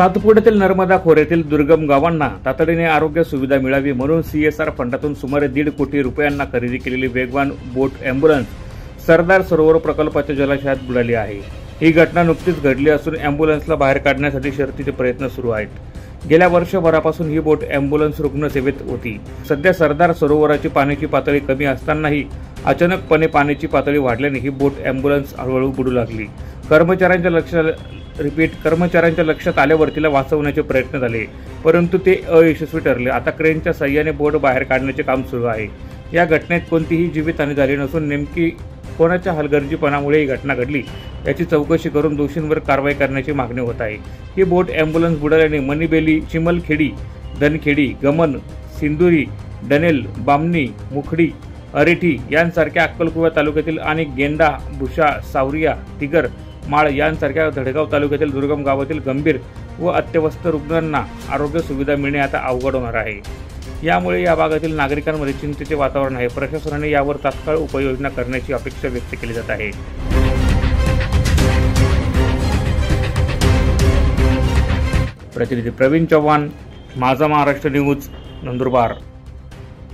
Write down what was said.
सातपुड्यातील नर्मदा खोऱ्यातील दुर्गम गावांना तातडीने आरोग्य सुविधा मिळावी म्हणून CSR फंडातून सुमारे 1.5 कोटी रुपयांना खरेदी केलेली वेगवान बोट अँब्युलन्स सरदार सरोवर प्रकल्पाच्या जलाशयात बुडाली आहे। ही घटना नुकतीच घडली असून अँब्युलन्सला बाहेर काढण्यासाठी शर्थीचे प्रयत्न सुरू आहेत। गेल्या वर्षभरापासून ही बोट अँब्युलन्स रुग्णसेवेत होती। सध्या सरदार सरोवराची पाण्याची पातळी कमी असतानाही अचानकपणे पाण्याची पातळी वाढल्याने ही बोट अँब्युलन्स हळूहळू बुडू लागली। कर्मचाऱ्यांच्या लक्षात आल्यावर तिला वाचवण्याचे प्रयत्न झाले, परंतु ते अयशस्वी ठरले। आता क्रेनच्या साहाय्याने बोट बाहेर काढण्याचे काम सुरू आहे। या घटनेत कोणतीही जीवितहानी झाली नसून नेमकी कोणाच्या हलगर्जीपणामुळे ही घटना घडली याची चौकशी करून दोषींवर कारवाई करण्याची मागणी होत आहे। ही बोट अँब्युलन्स बुडाल्याने मणिबेली, चिमलखेडी, धनखेडी, गमन, सिंदुरी, डनेल, बामणी, मुखडी, अरेठी यांसारख्या अक्कलकुवा तालुक्यातील आणि गेंडा, भुशा, सावरिया, तिगर, माळ यांसारख्या धडगाव तालुक्यातील दुर्गम गावातील गंभीर व अत्यवस्थ रुग्णांना आरोग्य सुविधा मिळणे आता अवघड होणार आहे। यामुळे या भागातील नागरिकांमध्ये चिंतेचे वातावरण आहे। प्रशासनाने यावर तात्काळ उपाययोजना करण्याची अपेक्षा व्यक्त केली जात आहे। प्रतिनिधी प्रवीण चव्हाण, माझा महाराष्ट्र न्यूज, नंदुरबार।